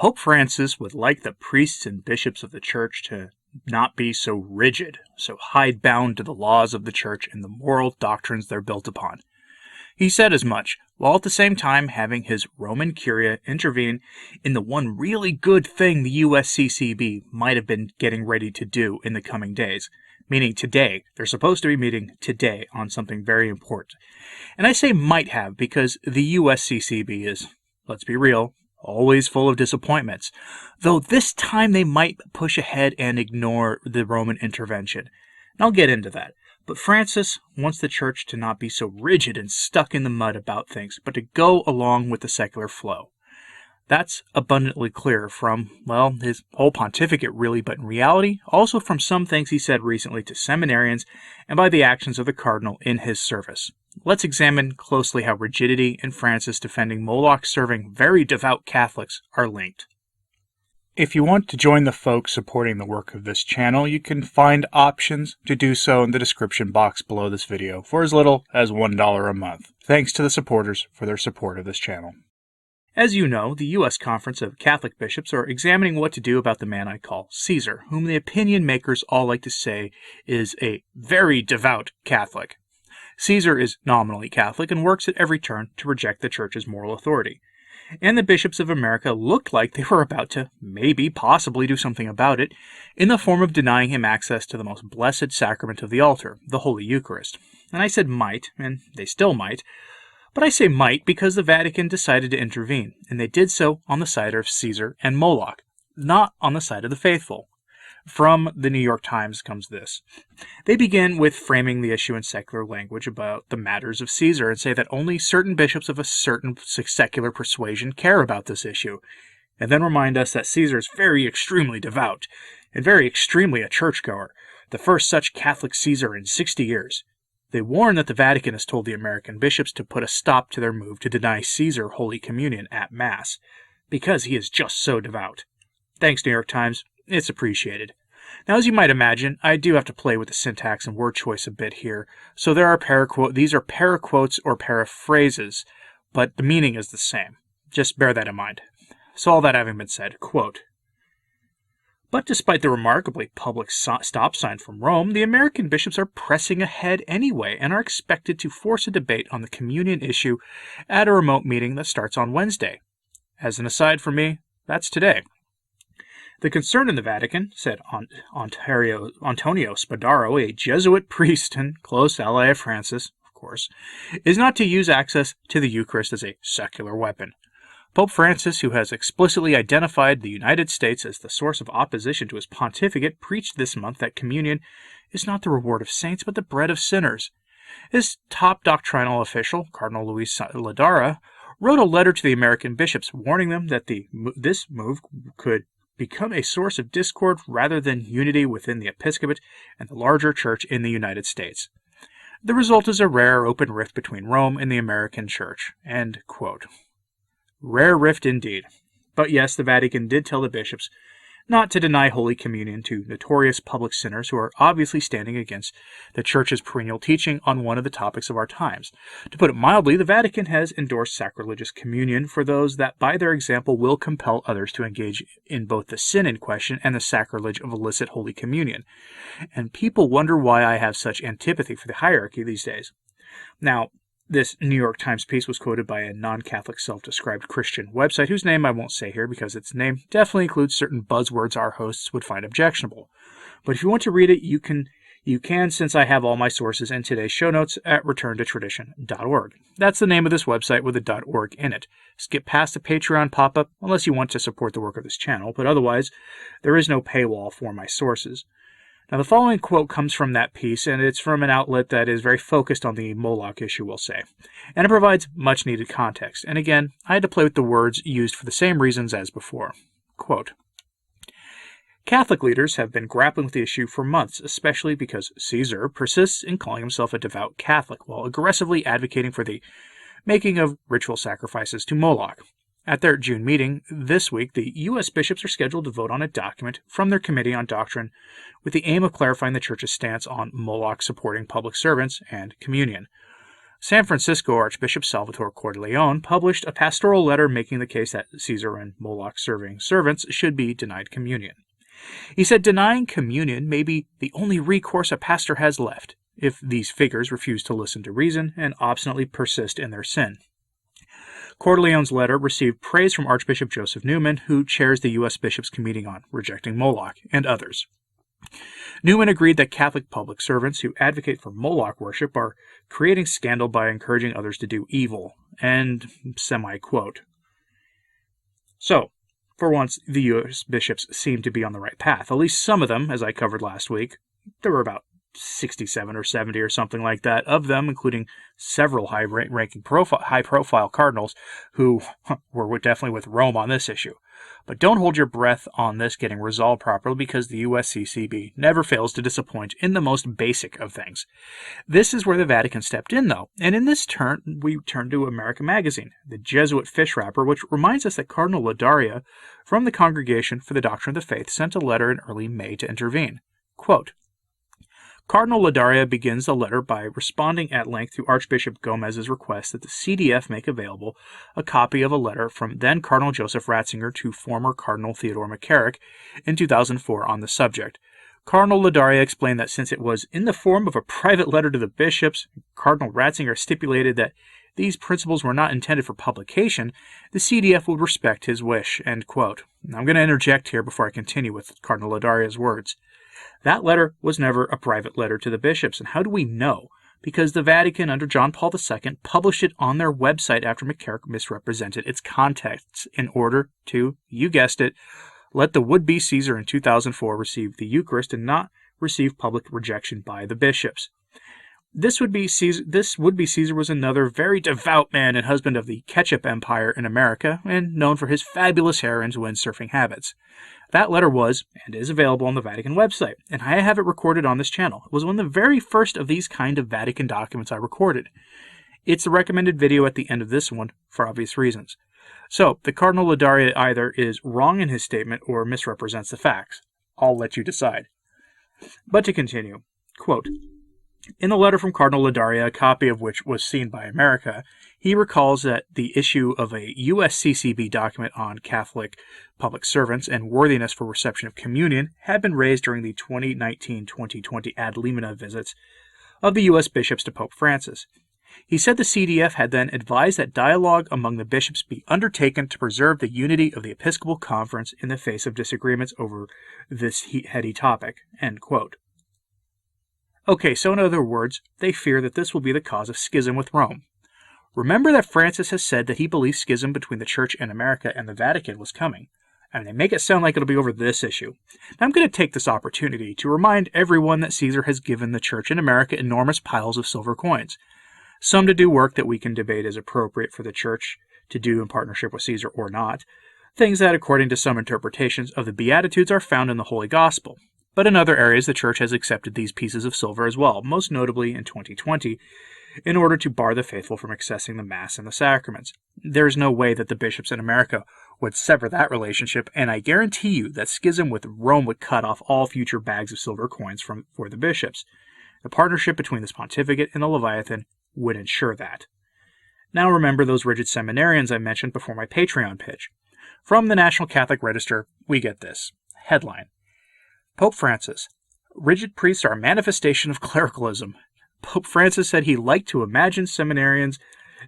Pope Francis would like the priests and bishops of the Church to not be so rigid, so hidebound to the laws of the Church and the moral doctrines they're built upon. He said as much, while at the same time having his Roman Curia intervene in the one really good thing the USCCB might have been getting ready to do in the coming days. Meaning today. They're supposed to be meeting today on something very important. And I say might have because the USCCB is, let's be real, always full of disappointments. Though this time they might push ahead and ignore the Roman intervention. And I'll get into that. But Francis wants the Church to not be so rigid and stuck in the mud about things, but to go along with the secular flow. That's abundantly clear from, well, his whole pontificate really, but in reality, also from some things he said recently to seminarians and by the actions of the cardinal in his service. Let's examine closely how rigidity and Francis defending Moloch serving very devout Catholics are linked. If you want to join the folks supporting the work of this channel, you can find options to do so in the description box below this video for as little as $1 a month. Thanks to the supporters for their support of this channel. As you know, the U.S. Conference of Catholic Bishops are examining what to do about the man I call Caesar, whom the opinion makers all like to say is a very devout Catholic. Caesar is nominally Catholic and works at every turn to reject the Church's moral authority. And the bishops of America looked like they were about to possibly do something about it, in the form of denying him access to the most blessed sacrament of the altar, the Holy Eucharist. And I said might, and they still might, but I say might because the Vatican decided to intervene, and they did so on the side of Caesar and Moloch, not on the side of the faithful. From the New York Times comes this. They begin with framing the issue in secular language about the matters of Caesar and say that only certain bishops of a certain secular persuasion care about this issue, and then remind us that Caesar is very extremely devout, and very extremely a churchgoer, the first such Catholic Caesar in 60 years. They warn that the Vatican has told the American bishops to put a stop to their move to deny Caesar Holy Communion at Mass, because he is just so devout. Thanks, New York Times. It's appreciated. Now, as you might imagine, I do have to play with the syntax and word choice a bit here, so these are paraquotes or paraphrases, but the meaning is the same. Just bear that in mind. So all that having been said, quote, "But despite the remarkably public stop sign from Rome, the American bishops are pressing ahead anyway and are expected to force a debate on the communion issue at a remote meeting that starts on Wednesday. As an aside for me, that's today. The concern in the Vatican," said Antonio Spadaro, a Jesuit priest and close ally of Francis, of course, "is not to use access to the Eucharist as a secular weapon. Pope Francis, who has explicitly identified the United States as the source of opposition to his pontificate, preached this month that communion is not the reward of saints, but the bread of sinners. His top doctrinal official, Cardinal Luis Ladara, wrote a letter to the American bishops warning them that this move could become a source of discord rather than unity within the episcopate and the larger church in the United States. The result is a rare open rift between Rome and the American church." End quote. Rare rift indeed. But yes, the Vatican did tell the bishops not to deny Holy Communion to notorious public sinners who are obviously standing against the Church's perennial teaching on one of the topics of our times. To put it mildly, the Vatican has endorsed sacrilegious communion for those that by their example will compel others to engage in both the sin in question and the sacrilege of illicit Holy Communion. And people wonder why I have such antipathy for the hierarchy these days. Now, this New York Times piece was quoted by a non-Catholic self-described Christian website whose name I won't say here because its name definitely includes certain buzzwords our hosts would find objectionable. But if you want to read it, you can since I have all my sources in today's show notes at returntotradition.org. That's the name of this website with a .org in it. Skip past the Patreon pop-up unless you want to support the work of this channel, but otherwise there is no paywall for my sources. Now, the following quote comes from that piece, and it's from an outlet that is very focused on the Moloch issue, we'll say. And it provides much-needed context. And again, I had to play with the words used for the same reasons as before. Quote, "Catholic leaders have been grappling with the issue for months, especially because Caesar persists in calling himself a devout Catholic while aggressively advocating for the making of ritual sacrifices to Moloch. At their June meeting this week, the U.S. bishops are scheduled to vote on a document from their Committee on Doctrine with the aim of clarifying the Church's stance on Moloch supporting public servants and communion. San Francisco Archbishop Salvatore Cordileone published a pastoral letter making the case that Caesar and Moloch serving servants should be denied communion. He said denying communion may be the only recourse a pastor has left if these figures refuse to listen to reason and obstinately persist in their sin. Cordileone's letter received praise from Archbishop Joseph Newman, who chairs the U.S. Bishops' Committee on Rejecting Moloch, and others. Newman agreed that Catholic public servants who advocate for Moloch worship are creating scandal by encouraging others to do evil, and semi-quote. So, for once, the U.S. bishops seem to be on the right path. At least some of them, as I covered last week. There were about 67 or 70 or something like that of them, including several high-profile cardinals who were definitely with Rome on this issue. But don't hold your breath on this getting resolved properly, because the USCCB never fails to disappoint in the most basic of things. This is where the Vatican stepped in, though, and in this turn, we turn to America Magazine, the Jesuit fish wrapper, which reminds us that Cardinal Ladaria from the Congregation for the Doctrine of the Faith sent a letter in early May to intervene. Quote, Cardinal Ladaria begins the letter by responding at length to Archbishop Gomez's request that the CDF make available a copy of a letter from then Cardinal Joseph Ratzinger to former Cardinal Theodore McCarrick in 2004 on the subject. Cardinal Ladaria explained that since it was in the form of a private letter to the bishops, Cardinal Ratzinger stipulated that these principles were not intended for publication, the CDF would respect his wish. End quote. Now, I'm going to interject here before I continue with Cardinal Ladaria's words. That letter was never a private letter to the bishops, and how do we know? Because the Vatican under John Paul II published it on their website after McCarrick misrepresented its contexts in order to, you guessed it, let the would-be Caesar in 2004 receive the Eucharist and not receive public rejection by the bishops. This would-be Caesar was another very devout man and husband of the ketchup empire in America, and known for his fabulous hair and windsurfing habits. That letter was, and is available on the Vatican website, and I have it recorded on this channel. It was one of the very first of these kind of Vatican documents I recorded. It's the recommended video at the end of this one, for obvious reasons. So, the Cardinal Ladaria either is wrong in his statement or misrepresents the facts. I'll let you decide. But to continue, quote, in the letter from Cardinal Ladaria, a copy of which was seen by America, he recalls that the issue of a USCCB document on Catholic public servants and worthiness for reception of communion had been raised during the 2019-2020 ad limina visits of the U.S. bishops to Pope Francis. He said the CDF had then advised that dialogue among the bishops be undertaken to preserve the unity of the Episcopal Conference in the face of disagreements over this heady topic. End quote. Okay, so in other words, they fear that this will be the cause of schism with Rome. Remember that Francis has said that he believes schism between the Church in America and the Vatican was coming, and they make it sound like it'll be over this issue. Now, I'm going to take this opportunity to remind everyone that Caesar has given the Church in America enormous piles of silver coins, some to do work that we can debate is appropriate for the Church to do in partnership with Caesar or not, things that, according to some interpretations of the Beatitudes, are found in the Holy Gospel. But in other areas, the Church has accepted these pieces of silver as well, most notably in 2020, in order to bar the faithful from accessing the Mass and the sacraments. There is no way that the bishops in America would sever that relationship, and I guarantee you that schism with Rome would cut off all future bags of silver coins for the bishops. The partnership between this pontificate and the Leviathan would ensure that. Now remember those rigid seminarians I mentioned before my Patreon pitch. From the National Catholic Register, we get this. Headline: Pope Francis. Rigid priests are a manifestation of clericalism. Pope Francis said he liked to imagine seminarians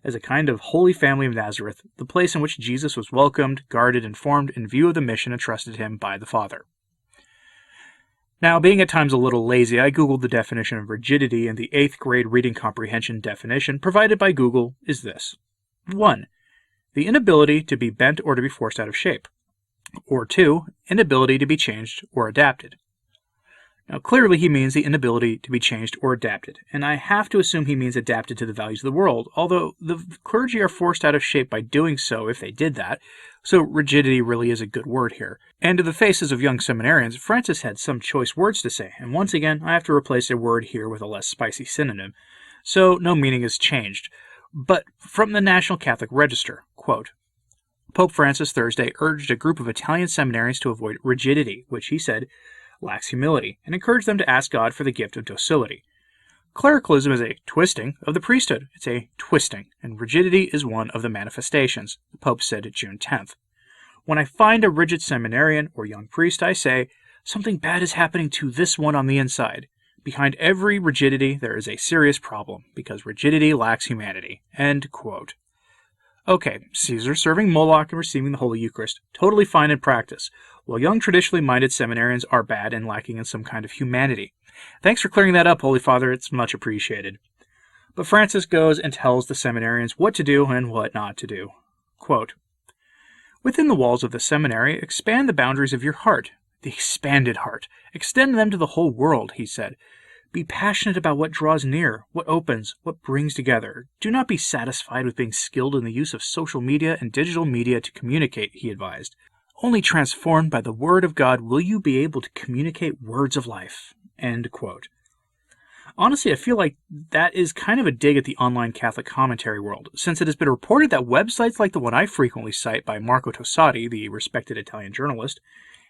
as a kind of holy family of Nazareth, the place in which Jesus was welcomed, guarded, and formed in view of the mission entrusted him by the Father. Now, being at times a little lazy, I googled the definition of rigidity, and the 8th grade reading comprehension definition provided by Google is this. 1. The inability to be bent or to be forced out of shape. Or 2. Inability to be changed or adapted. Now, clearly he means the inability to be changed or adapted, and I have to assume he means adapted to the values of the world, although the clergy are forced out of shape by doing so if they did that, so rigidity really is a good word here. And to the faces of young seminarians, Francis had some choice words to say, and once again, I have to replace a word here with a less spicy synonym, so no meaning is changed. But from the National Catholic Register, quote, Pope Francis Thursday urged a group of Italian seminarians to avoid rigidity, which he said lacks humility, and encouraged them to ask God for the gift of docility. Clericalism is a twisting of the priesthood. It's a twisting, and rigidity is one of the manifestations, the Pope said June 10th. When I find a rigid seminarian or young priest, I say, something bad is happening to this one on the inside. Behind every rigidity, there is a serious problem, because rigidity lacks humanity. End quote. Okay, Caesar serving Moloch and receiving the Holy Eucharist. Totally fine in practice, while young traditionally minded seminarians are bad and lacking in some kind of humanity. Thanks for clearing that up, Holy Father. It's much appreciated. But Francis goes and tells the seminarians what to do and what not to do. Quote, within the walls of the seminary, expand the boundaries of your heart, the expanded heart. Extend them to the whole world, he said. Be passionate about what draws near, what opens, what brings together. Do not be satisfied with being skilled in the use of social media and digital media to communicate, he advised. Only transformed by the Word of God will you be able to communicate words of life. End quote. Honestly, I feel like that is kind of a dig at the online Catholic commentary world, since it has been reported that websites like the one I frequently cite by Marco Tossati, the respected Italian journalist,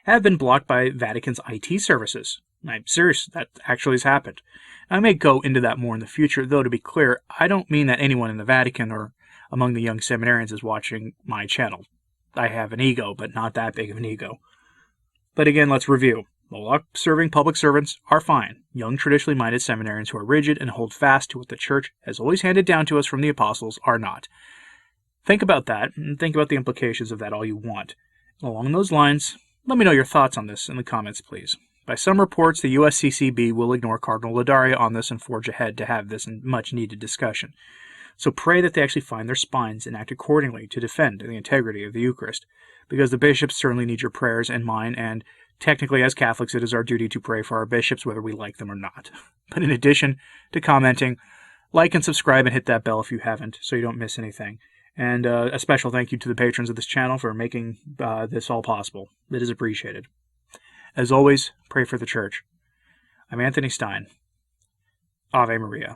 have been blocked by Vatican's IT services. I'm serious, that actually has happened. I may go into that more in the future, though to be clear, I don't mean that anyone in the Vatican or among the young seminarians is watching my channel. I have an ego, but not that big of an ego. But again, let's review. Moloch serving public servants are fine. Young traditionally minded seminarians who are rigid and hold fast to what the Church has always handed down to us from the apostles are not. Think about that, and think about the implications of that all you want. Along those lines, let me know your thoughts on this in the comments, please. By some reports, the USCCB will ignore Cardinal Ladaria on this and forge ahead to have this much-needed discussion. So pray that they actually find their spines and act accordingly to defend the integrity of the Eucharist, because the bishops certainly need your prayers and mine, and technically as Catholics it is our duty to pray for our bishops whether we like them or not. But in addition to commenting, like and subscribe and hit that bell if you haven't, so you don't miss anything. And a special thank you to the patrons of this channel for making this all possible. It is appreciated. As always, pray for the Church. I'm Anthony Stine. Ave Maria.